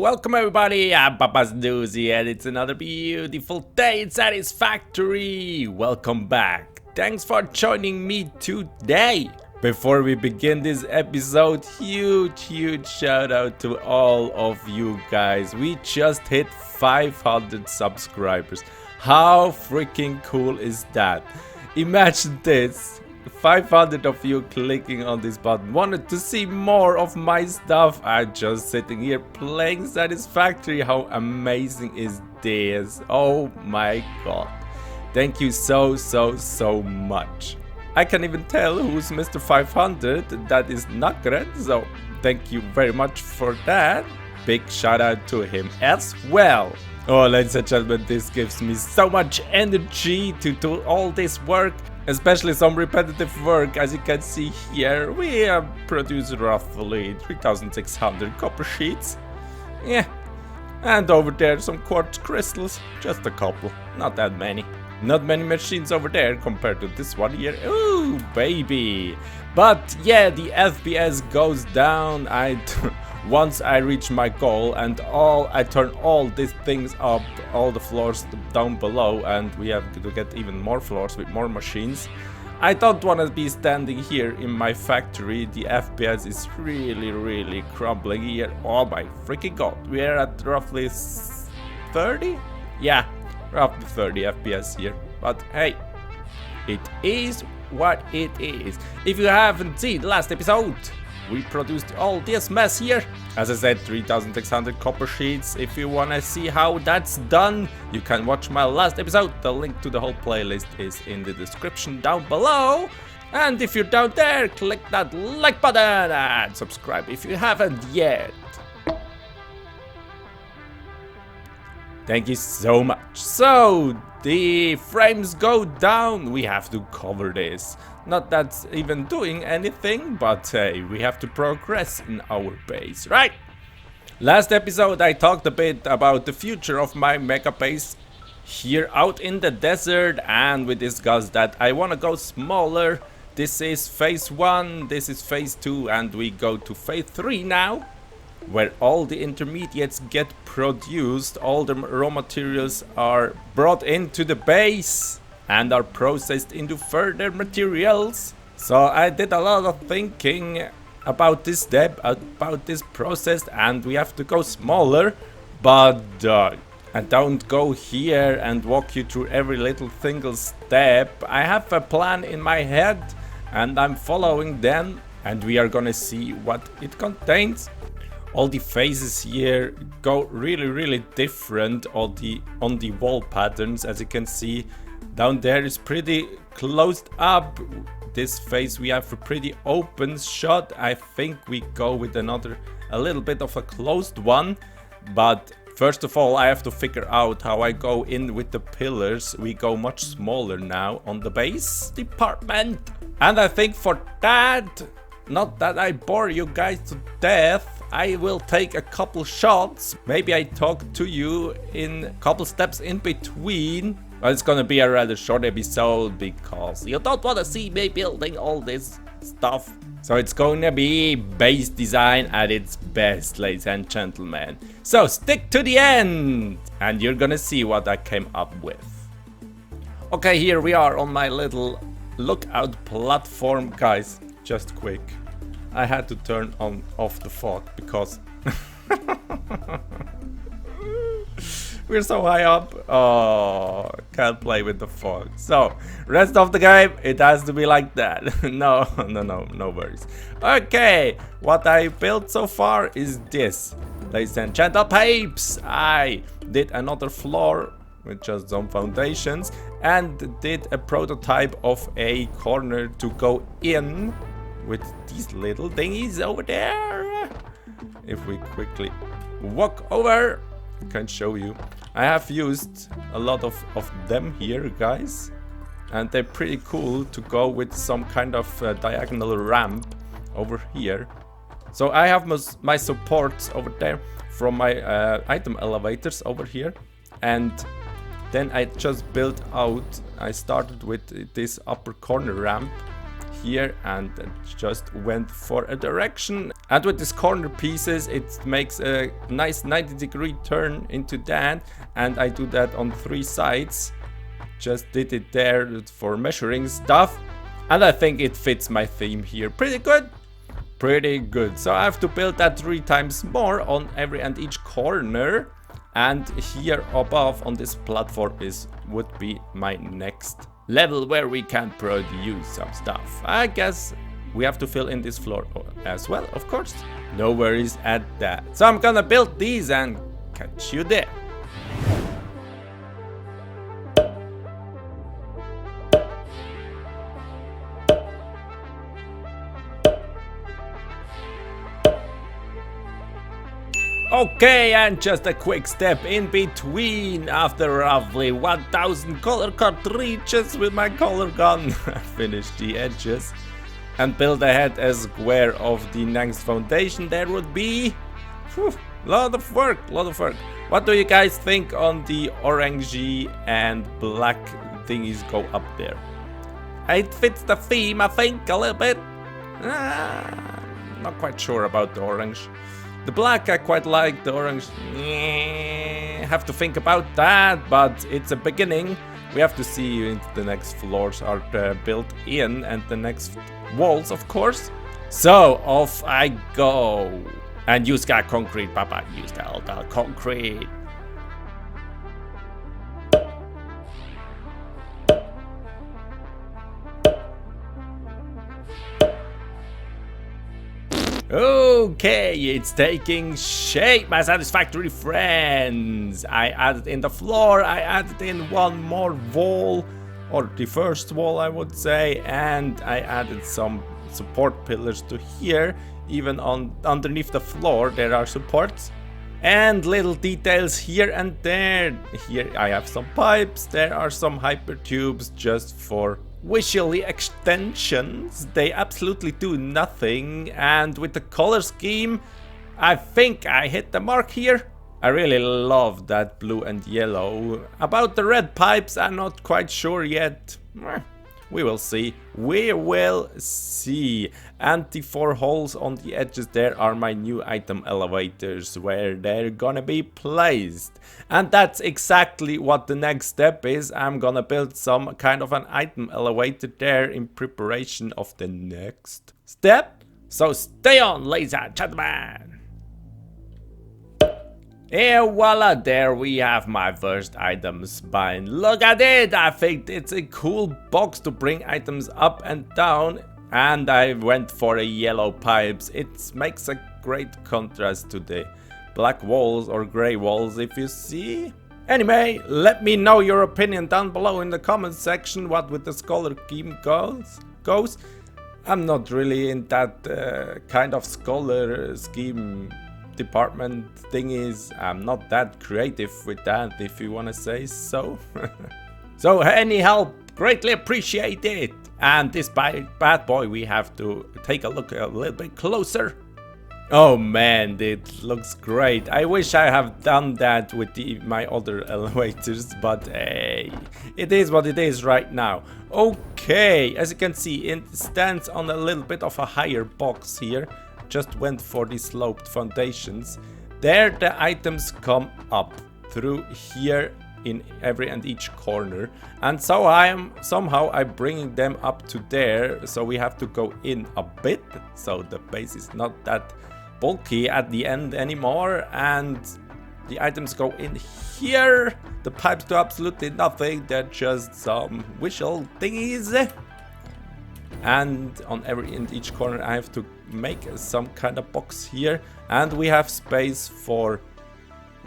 Welcome everybody, I'm Papa's Snusi and it's another beautiful day in Satisfactory. Welcome back. Thanks for joining me today. Before we begin this episode, huge shout out to all of you guys. We just hit 500 subscribers. How freaking cool is that? Imagine this. 500 of you clicking on this button, wanted to see more of my stuff. I'm just sitting here playing Satisfactory. How amazing is this? Oh my god. Thank you so much. I can even tell who's Mr. 500. That is Nugget. So thank you very much for that. Big shout out to him as well. Oh, ladies and gentlemen, this gives me so much energy to do all this work. Especially some repetitive work. As you can see here, we have produced roughly 3600 copper sheets. Yeah, and over there some quartz crystals, just a couple, not that many. Not many machines over there compared to this one here. Ooh, baby. But yeah, the FPS goes down. Once I reach my goal and I turn all these things up, all the floors down below, and we have to get even more floors with more machines. I don't want to be standing here in my factory. The FPS is really crumbling here. Oh my freaking god. We are at roughly 30? Yeah, roughly 30 FPS here. But hey, it is what it is. If you haven't seen the last episode, we produced all this mess here. As I said, 3600 copper sheets. If you wanna see how that's done, you can watch my last episode. The link to the whole playlist is in the description down below. And if you're down there, click that like button and subscribe if you haven't yet. Thank you so much. So, the frames go down. We have to cover this. Not that's even doing anything, but hey, we have to progress in our base, right? Last episode I talked a bit about the future of my mega base here out in the desert, and we discussed that I want to go smaller. This is phase 1, this is phase 2, and we go to phase 3 now, where all the intermediates get produced, all the raw materials are brought into the base and are processed into further materials. So I did a lot of thinking about this step, about this process, and we have to go smaller. But I don't go here and walk you through every little single step. I have a plan in my head and I'm following them, and we are gonna see what it contains. All the phases here go really different on the wall patterns. As you can see, down there is pretty closed up. This phase we have a pretty open shot. I think we go with a little bit of a closed one. But first of all, I have to figure out how I go in with the pillars. We go much smaller now on the base department. And I think for that, not that I bore you guys to death, I will take a couple shots. Maybe I talk to you in a couple steps in between. But it's gonna be a rather short episode because you don't want to see me building all this stuff. So it's gonna be base design at its best, ladies and gentlemen. So stick to the end and you're gonna see what I came up with. Okay, here we are on my little lookout platform. Guys, just quick. I had to turn off the fog because we're so high up. Oh, can't play with the fog. So, rest of the game, it has to be like that. No worries. Okay, what I built so far is this. Ladies and gentlemen, I did another floor with just some foundations and did a prototype of a corner to go in with these little thingies over there. If we quickly walk over, I can show you. I have used a lot of them here, guys, and they're pretty cool to go with some kind of diagonal ramp over here. So I have my supports over there from my item elevators over here, and then I just built out. I started with this upper corner ramp here and just went for a direction. And with these corner pieces, it makes a nice 90-degree turn into that. And I do that on 3 sides. Just did it there for measuring stuff. And I think it fits my theme here pretty good. Pretty good. So I have to build that 3 times more on every and each corner. And here above on this platform would be my next level where we can produce some stuff. I guess we have to fill in this floor as well, of course. No worries at that. So I'm gonna build these and catch you there. Okay, and just a quick step in between. After roughly 1000 color cartridges with my color gun, I finished the edges and built ahead a square of the next foundation. There would be lot of work. What do you guys think on the orangey and black thingies go up there? It fits the theme, I think, a little bit. Not quite sure about the orange. The black I quite like, the orange, have to think about that, but it's a beginning. We have to see if the next floors are built in and the next walls, of course. So off I go. And use that concrete, Papa, use that concrete. Okay, it's taking shape, my Satisfactory friends. I added in the floor, I added in one more wall, or the first wall I would say, and I added some support pillars to here. Even underneath the floor there are supports. And little details here and there. Here I have some pipes, there are some hyper tubes just for visually extensions. They absolutely do nothing, and with the color scheme I think I hit the mark here. I really love that blue and yellow. About the red pipes I'm not quite sure yet. We will see. We will see. And the 4 holes on the edges there are my new item elevators where they're gonna be placed. And that's exactly what the next step is. I'm gonna build some kind of an item elevator there in preparation of the next step. So stay on, ladies and gentlemen. And voila, there we have my first item spine. Look at it! I think it's a cool box to bring items up and down. And I went for a yellow pipes. It makes a great contrast to the black walls or gray walls, if you see. Anyway, let me know your opinion down below in the comment section what with the color scheme goes. I'm not really in that kind of scholar scheme department thingies. I'm not that creative with that, if you want to say so. So any help, greatly appreciate it. And this bad boy we have to take a look a little bit closer. Oh man, it looks great. I wish I have done that with my other elevators, but hey, it is what it is right now. Okay, as you can see, it stands on a little bit of a higher box here. Just went for the sloped foundations. There the items come up through here in every and each corner, and so I'm bringing them up to there. So we have to go in a bit, so the base is not that bulky at the end anymore, and the items go in here. The pipes do absolutely nothing, they're just some visual thingies. And on every and each corner I have to make some kind of box here, and we have space for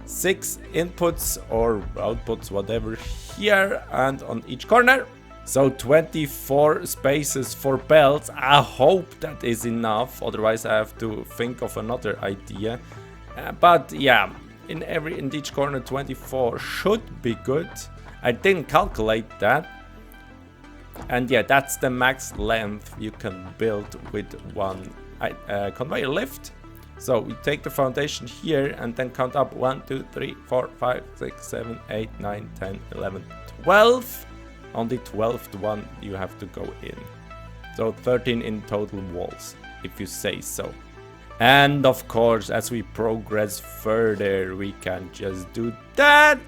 6 inputs or outputs, whatever, here and on each corner. So 24 spaces for belts. I hope that is enough, otherwise I have to think of another idea. But yeah, in each corner 24 should be good. I didn't calculate that. And yeah, that's the max length you can build with one conveyor lift. So we take the foundation here and then count up 1, 2, 3, 4, 5, 6, 7, 8, 9, 10, 11, 12. On the 12th one you have to go in. So 13 in total walls, if you say so. And of course, as we progress further, we can just do that.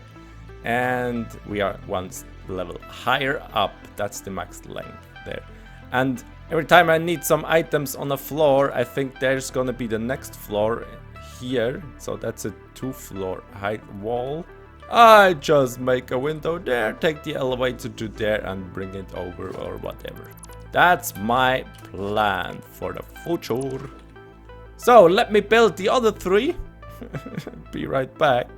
And we are one level higher up. That's the max length there. And every time I need some items on a floor, I think there's gonna be the next floor here. So that's a 2-floor height wall. I just make a window there, take the elevator to there and bring it over or whatever. That's my plan for the future. So let me build the other 3. Be right back.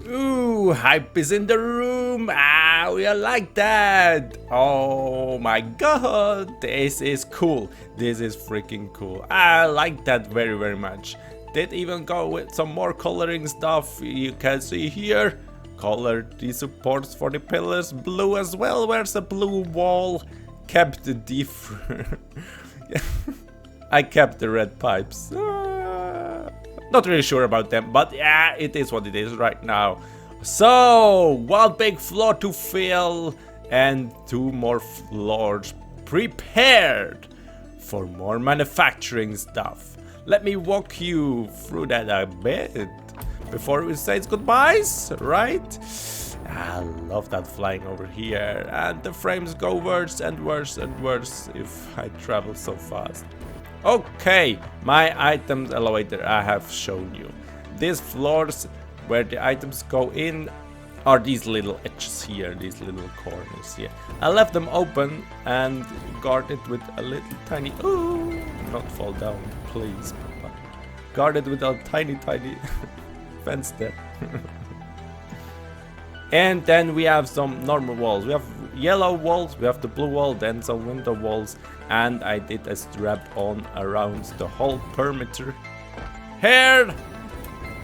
Ooh, hype is in the room. Ah, we are like that. Oh my god, this is cool. This is freaking cool. I like that very, very much. Did even go with some more coloring stuff. You can see here, colored the supports for the pillars blue as well. Where's the blue wall? Kept the different. I kept the red pipes. Not really sure about them, but yeah, it is what it is right now. So, one big floor to fill and 2 more floors prepared for more manufacturing stuff. Let me walk you through that a bit before we say goodbyes, right? I love that flying over here, and the frames go worse and worse and worse if I travel so fast. Okay, my items elevator I have shown you. These floors where the items go in are these little edges here, these little corners here. I left them open and guarded with a little tiny, ooh, not fall down, please, Papa. Guarded with a tiny fence there. And then we have some normal walls. We have yellow walls, we have the blue wall, then some window walls, and I did a strap on around the whole perimeter here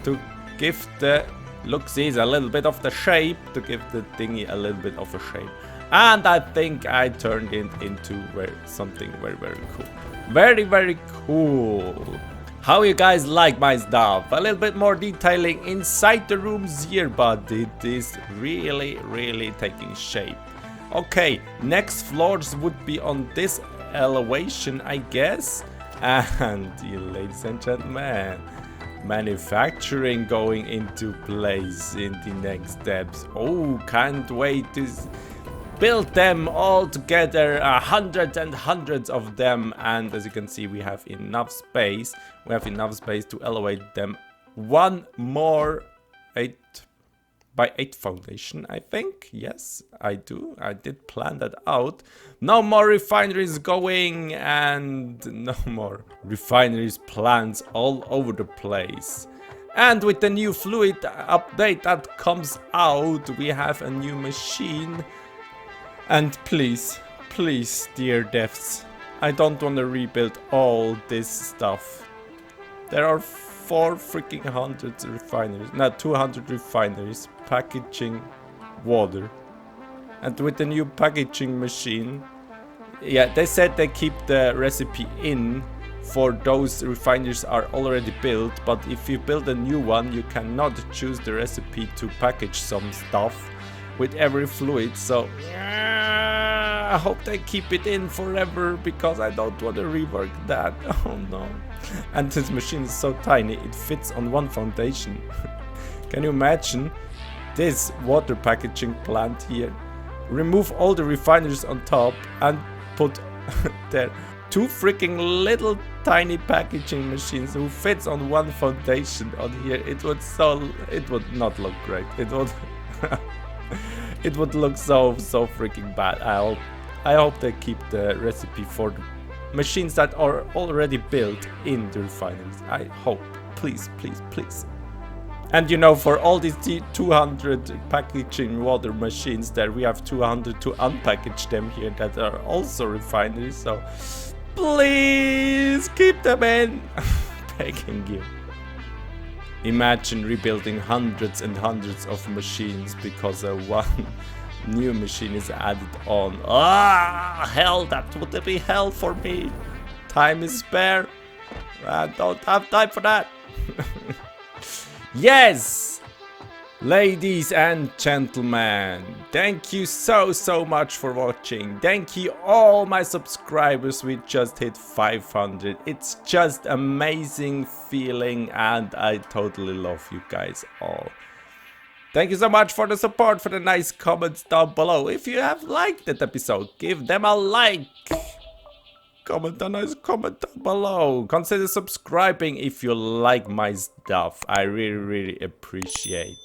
to give the look-sees a little bit of the shape, to give the thingy a little bit of a shape. And I think I turned it into something very, very cool. Very, very cool. How you guys like my stuff? A little bit more detailing inside the rooms here, but it is really, really taking shape. Okay, next floors would be on this elevation, I guess. And ladies and gentlemen, manufacturing going into place in the next steps. Oh, can't wait to build them all together, hundreds and hundreds of them. And as you can see, we have enough space. We have enough space to elevate them. One more 8x8 foundation, I think. Yes, I do. I did plan that out. No more refineries going, and no more refineries plants all over the place. And with the new fluid update that comes out, we have a new machine. And please, please, dear devs, I don't want to rebuild all this stuff. There are 400 refineries, not 200 refineries packaging water. And with the new packaging machine, yeah, they said they keep the recipe in for those refineries are already built, but if you build a new one, you cannot choose the recipe to package some stuff with every fluid. So I hope they keep it in forever, because I don't want to rework that. Oh no. And this machine is so tiny, it fits on one foundation. Can you imagine this water packaging plant here? Remove all the refineries on top and put there 2 freaking little tiny packaging machines who fits on one foundation on here. It would not look great. It would it would look so freaking bad. I hope they keep the recipe for the machines that are already built in the refineries. I hope. Please, please, please. And you know, for all these 200 packaging water machines there, we have 200 to unpackage them here that are also refineries. So please keep them in. Begging you. Imagine rebuilding hundreds and hundreds of machines because one new machine is added on. Ah, hell, that would be hell for me. Time is spare. I don't have time for that. Yes! Ladies and gentlemen, thank you so much for watching. Thank you all my subscribers. We just hit 500. It's just amazing feeling and I totally love you guys all. Thank you so much for the support, for the nice comments down below. If you have liked that episode, give them a like. Comment a nice comment down below. Consider subscribing if you like my stuff. I really appreciate it.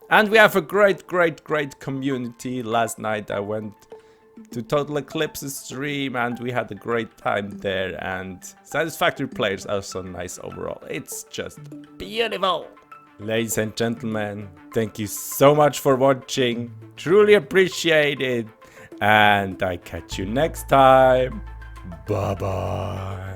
And we have a great community. Last night I went to Total Eclipse's stream and we had a great time there. And Satisfactory players are so nice overall. It's just beautiful. Ladies and gentlemen, thank you so much for watching. Truly appreciate it. And I catch you next time. Bye bye.